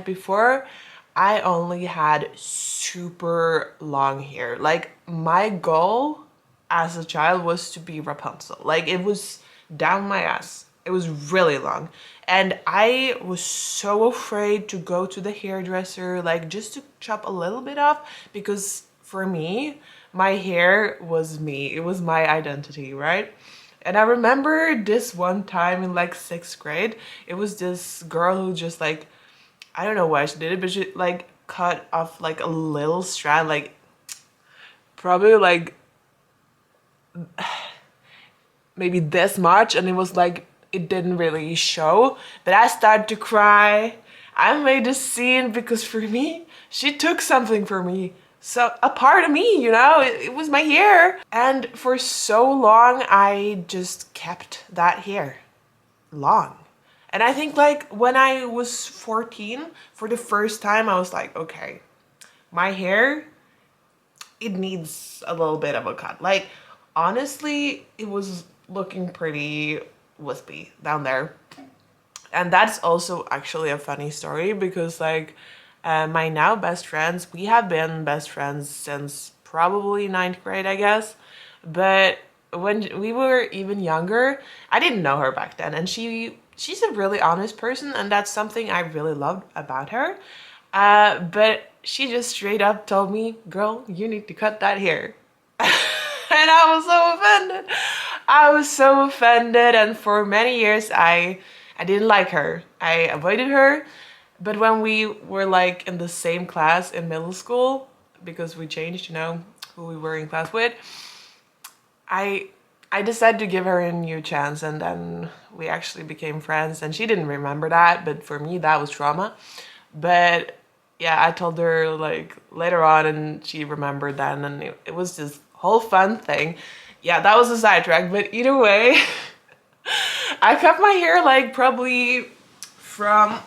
Before, I only had super long hair. Like, my goal as a child was to be Rapunzel. Like, it was down my ass. It was really long. And I was so afraid to go to the hairdresser, like, just to chop a little bit off, because for me, my hair was me. It was my identity, right? And I remember this one time in like 6th grade, it was this girl who just like, I don't know why she did it, but she like cut off like a little strand, like probably like maybe this much, and it was like it didn't really show. But I started to cry. I made a scene because for me, she took something from me. So a part of me, you know, it was my hair. And for so long, I just kept that hair long. And I think like when I was 14, for the first time, I was like, okay, my hair, it needs a little bit of a cut. Like, honestly, it was looking pretty wispy down there. And that's also actually a funny story because like my now best friends, we have been best friends since probably 9th grade, I guess. But when we were even younger, I didn't know her back then, and she's a really honest person, and that's something I really loved about her. But she just straight up told me, girl, you need to cut that hair. And I was so offended. I was so offended, and for many years I didn't like her. I avoided her. But when we were like in the same class in middle school, because we changed, you know, who we were in class with, I I decided to give her a new chance, and then we actually became friends, and she didn't remember that, but for me that was trauma. But yeah, I told her like later on, and she remembered then, and it was this whole fun thing. Yeah, that was a sidetrack, but either way, I cut my hair like probably from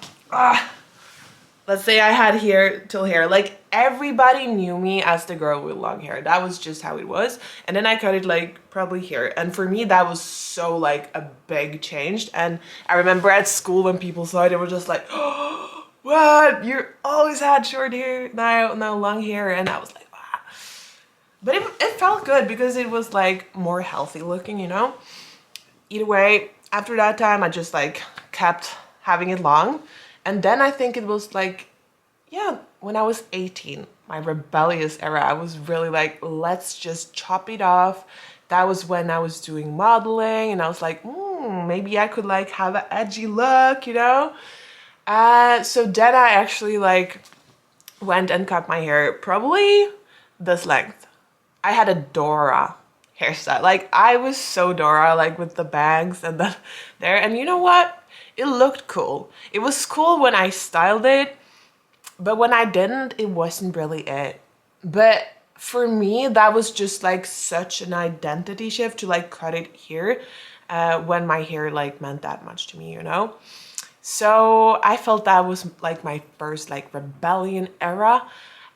let's say I had hair till hair. Like everybody knew me as the girl with long hair. That was just how it was. And then I cut it like probably here. And for me, that was so like a big change. And I remember at school when people saw it, they were just like, oh, what? You always had short hair, now long hair. And I was like, wow. But it felt good because it was like more healthy looking, you know? Either way, after that time, I just like kept having it long. And then I think it was like, yeah, when I was 18, my rebellious era, I was really like, let's just chop it off. That was when I was doing modeling, and I was like, maybe I could like have an edgy look, you know? So then I actually like went and cut my hair probably this length. I had a Dora hairstyle. Like I was so Dora, like with the bangs and the there. And you know what? It looked cool. It was cool when I styled it, but when I didn't, it wasn't really it. But for me, that was just like such an identity shift to like cut it here when my hair like meant that much to me, you know? So I felt that was like my first like rebellion era,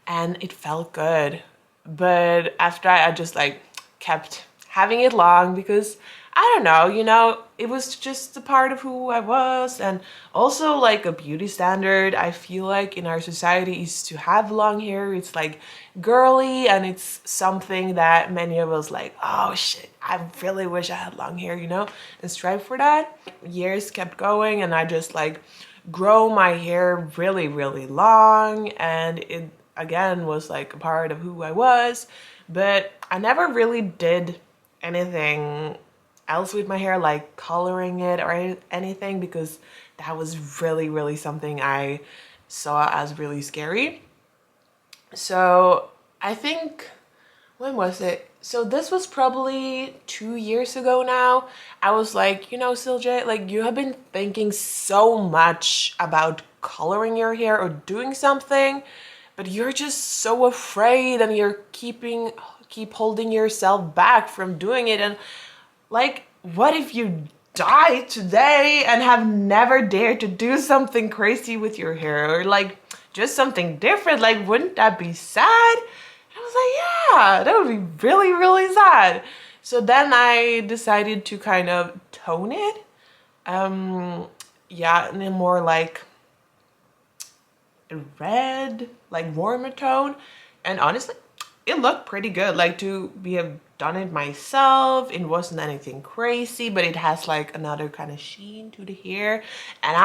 and it felt good. But after I just like kept having it long because I don't know, you know, it was just a part of who I was, and also like a beauty standard. I feel like in our society is to have long hair. It's like girly, and it's something that many of us like, oh shit, I really wish I had long hair, you know, and strive for that. Years kept going, and I just like grow my hair really, really long, and it again was like a part of who I was. But I never really did anything else with my hair, like coloring it or anything, because that was really, really something I saw as really scary. So I think, when was it? So this was probably 2 years ago now. I was like, you know, Silje, like you have been thinking so much about coloring your hair or doing something, but you're just so afraid, and you're keep holding yourself back from doing it. And like, what if you die today and have never dared to do something crazy with your hair, or like just something different? Like, wouldn't that be sad? And I was like, yeah, that would be really, really sad. So then I decided to kind of tone it. Yeah, in a more like a red, like warmer tone. And honestly, it looked pretty good. Like to be have done it myself, it wasn't anything crazy, but it has like another kind of sheen to the hair. And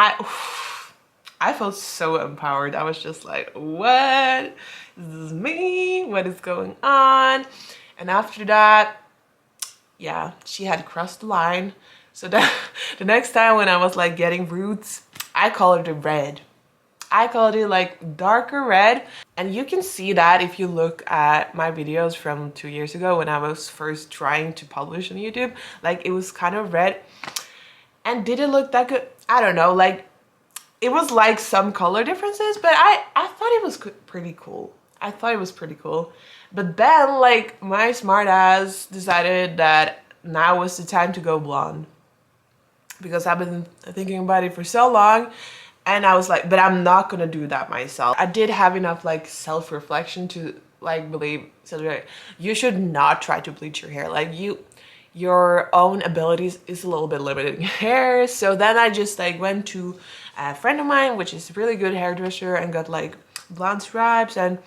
I felt so empowered. I was just like, what? This is me? What is going on? And after that, yeah, she had crossed the line. So that the next time when I was like getting roots, I colored it red. I colored it like darker red. And you can see that if you look at my videos from 2 years ago when I was first trying to publish on YouTube. Like it was kind of red. And did it look that good? I don't know. Like it was like some color differences, but I thought it was pretty cool. I thought it was pretty cool. But then like my smart ass decided that now was the time to go blonde, because I've been thinking about it for so long. And I was like, but I'm not gonna do that myself. I did have enough like self-reflection to like believe, so you should not try to bleach your hair. Like your own abilities is a little bit limited in hair. So then I just like went to a friend of mine, which is a really good hairdresser, and got like blonde stripes, and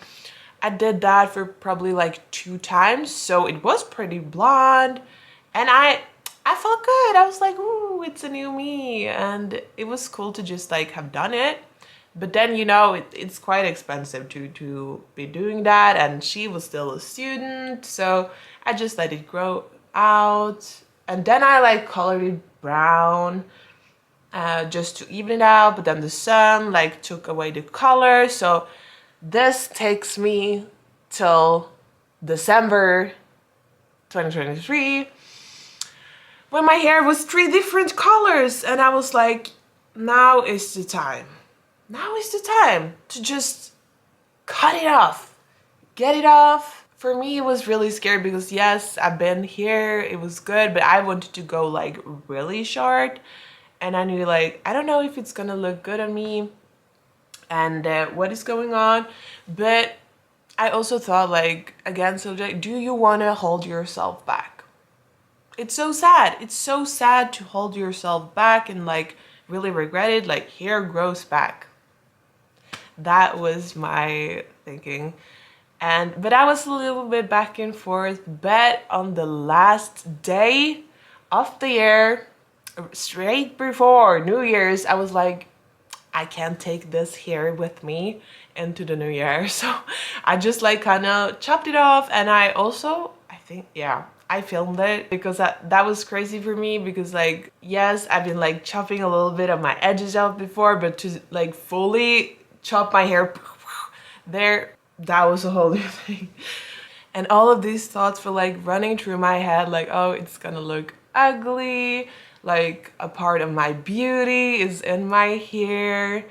I did that for probably like 2 times. So it was pretty blonde, and I felt good. I was like, ooh, it's a new me. And it was cool to just like have done it. But then, you know, it's quite expensive to be doing that. And she was still a student. So I just let it grow out. And then I like colored it brown just to even it out. But then the sun like took away the color. So this takes me till December 2023. When my hair was 3 different colors, and I was like, now is the time. Now is the time to just cut it off. Get it off. For me, it was really scary because yes, I've been here, it was good, but I wanted to go like really short. And I knew like, I don't know if it's gonna look good on me and what is going on. But I also thought like, again, so like, do you wanna hold yourself back? It's so sad. It's so sad to hold yourself back and like really regret it. Like hair grows back. That was my thinking. But I was a little bit back and forth. But on the last day of the year, straight before New Year's, I was like, I can't take this hair with me into the new year. So I just like kind of chopped it off. And I also, I think, yeah, I filmed it because that was crazy for me, because like, yes, I've been like chopping a little bit of my edges out before, but to like fully chop my hair there, that was a whole new thing. And all of these thoughts were like running through my head like, oh, it's gonna look ugly, like a part of my beauty is in my hair.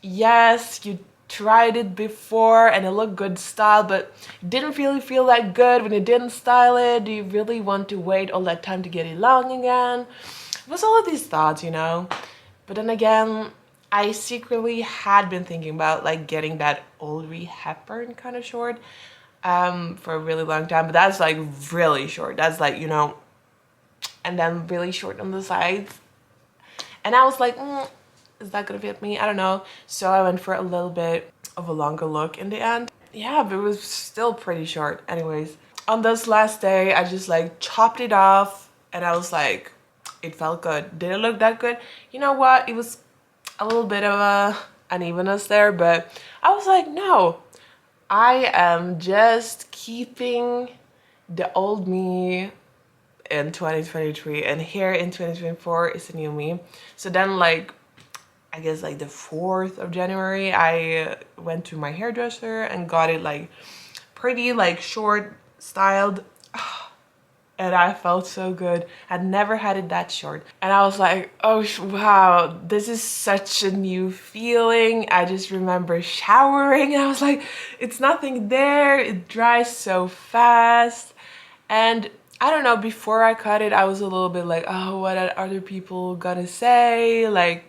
Yes, you tried it before and it looked good style, but it didn't really feel that good when you didn't style it. Do you really want to wait all that time to get it long again? It was all of these thoughts, you know. But then again, I secretly had been thinking about like getting that Audrey Hepburn kind of short for a really long time, but that's like really short. That's like, you know, and then really short on the sides. And I was like, is that gonna fit me? I don't know. So I went for a little bit of a longer look in the end. Yeah, but it was still pretty short. Anyways, on this last day, I just like chopped it off and I was like, it felt good. Did it look that good? You know what? It was a little bit of a unevenness there, but I was like, no, I am just keeping the old me in 2023, and here in 2024 is the new me. So then like, I guess like the 4th of January, I went to my hairdresser and got it like pretty like short styled. And I felt so good. I'd never had it that short. And I was like, oh wow, this is such a new feeling. I just remember showering and I was like, it's nothing there. It dries so fast. And I don't know, before I cut it, I was a little bit like, oh, what are other people gonna say? Like,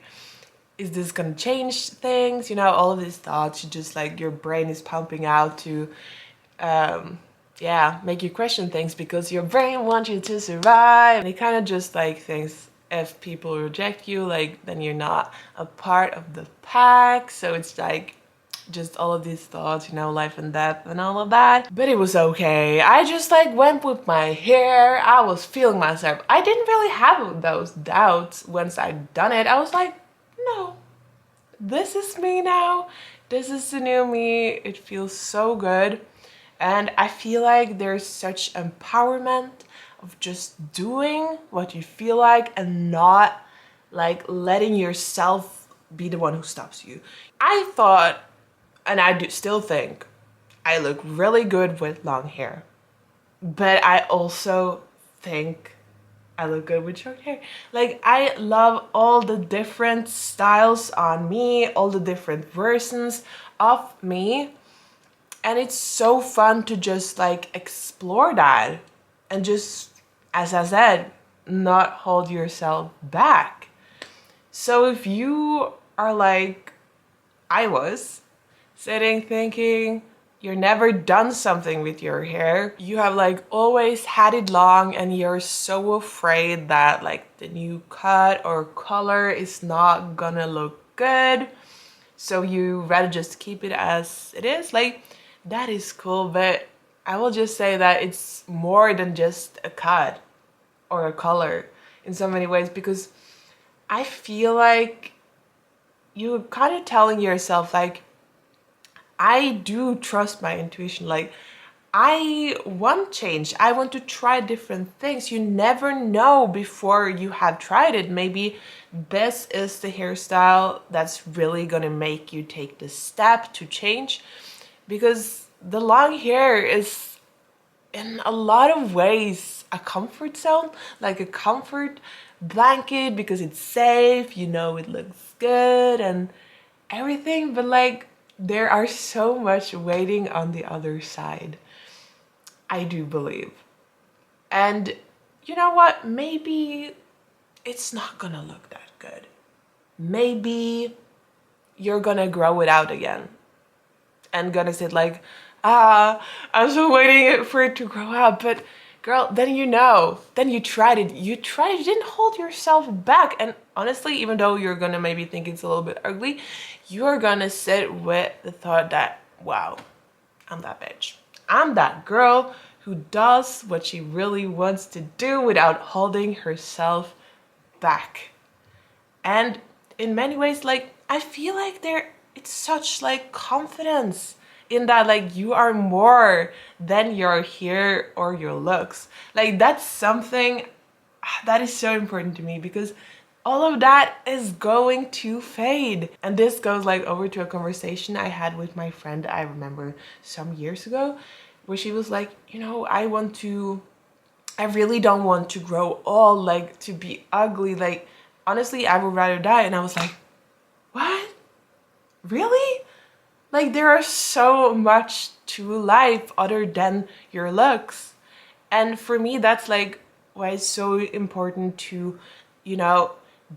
is this gonna change things? You know, all of these thoughts, you just like, your brain is pumping out to, yeah, make you question things because your brain wants you to survive. And it kind of just like thinks if people reject you, like, then you're not a part of the pack. So it's like, just all of these thoughts, you know, life and death and all of that. But it was okay. I just like went with my hair. I was feeling myself. I didn't really have those doubts once I'd done it. I was like, no, this is me now. This is the new me. It feels so good. And I feel like there's such empowerment of just doing what you feel like and not like letting yourself be the one who stops you. I thought, and I do still think, I look really good with long hair. But I also think I look good with short hair. Like, I love all the different styles on me, all the different versions of me. And it's so fun to just like explore that and just, as I said, not hold yourself back. So if you are like I was, sitting thinking you're never done something with your hair, you have like always had it long and you're so afraid that like the new cut or color is not gonna look good, so you rather just keep it as it is, like that is cool. But I will just say that it's more than just a cut or a color in so many ways, because I feel like you're kind of telling yourself like, I do trust my intuition. Like, I want change. I want to try different things. You never know before you have tried it. Maybe this is the hairstyle that's really gonna make you take the step to change. Because the long hair is, in a lot of ways, a comfort zone, like a comfort blanket, because it's safe, you know, it looks good and everything. But like, there are so much waiting on the other side, I do believe. And you know what? Maybe it's not gonna look that good. Maybe you're gonna grow it out again and gonna sit like, I'm still waiting for it to grow out. But girl, then you know, then you tried it. You tried it, you didn't hold yourself back. And honestly, even though you're gonna maybe think it's a little bit ugly, you're gonna sit with the thought that, wow, I'm that bitch. I'm that girl who does what she really wants to do without holding herself back. And in many ways, like, I feel like it's such like confidence in that, like, you are more than your hair or your looks. Like, that's something that is so important to me, because all of that is going to fade. And this goes like over to a conversation I had with my friend, I remember some years ago, where she was like, you know, I really don't want to grow old, like to be ugly. Like, honestly, I would rather die. And I was like, what? Really? Like, there are so much to life other than your looks. And for me, that's like why it's so important to, you know,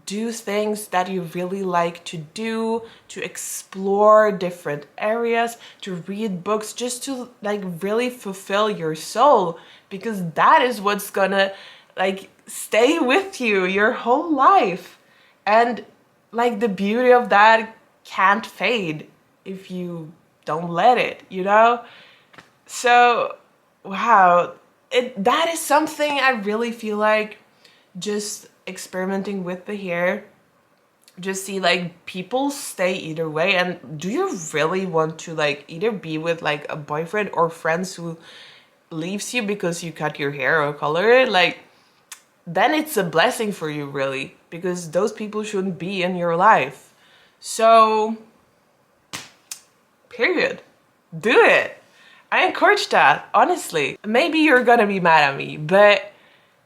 do things that you really like to do, to explore different areas, to read books, just to like really fulfill your soul, because that is what's gonna like stay with you your whole life. And like, the beauty of that can't fade if you don't let it, you know? So, wow, that is something I really feel like, just experimenting with the hair, just see like people stay either way. And do you really want to like either be with like a boyfriend or friends who leaves you because you cut your hair or color it? Like, then it's a blessing for you, really, because those people shouldn't be in your life. So, period. Do it. I encourage that, honestly. Maybe you're gonna be mad at me, but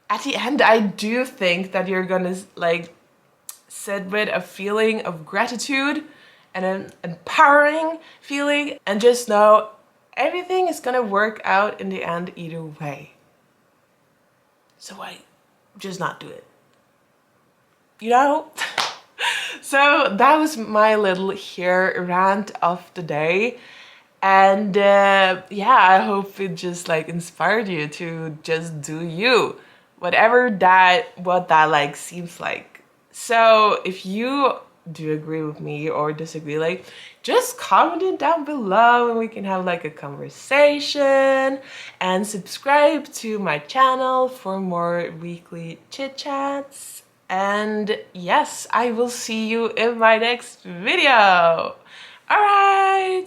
at the end, I do think that you're gonna like sit with a feeling of gratitude and an empowering feeling, and just know everything is gonna work out in the end either way. So why just not do it? You know? So that was my little hair rant of the day. And yeah, I hope it just like inspired you to just do you, whatever what that like seems like. So if you do you agree with me or disagree? Like, just comment it down below and we can have like a conversation, and subscribe to my channel for more weekly chit chats. And yes, I will see you in my next video. All right.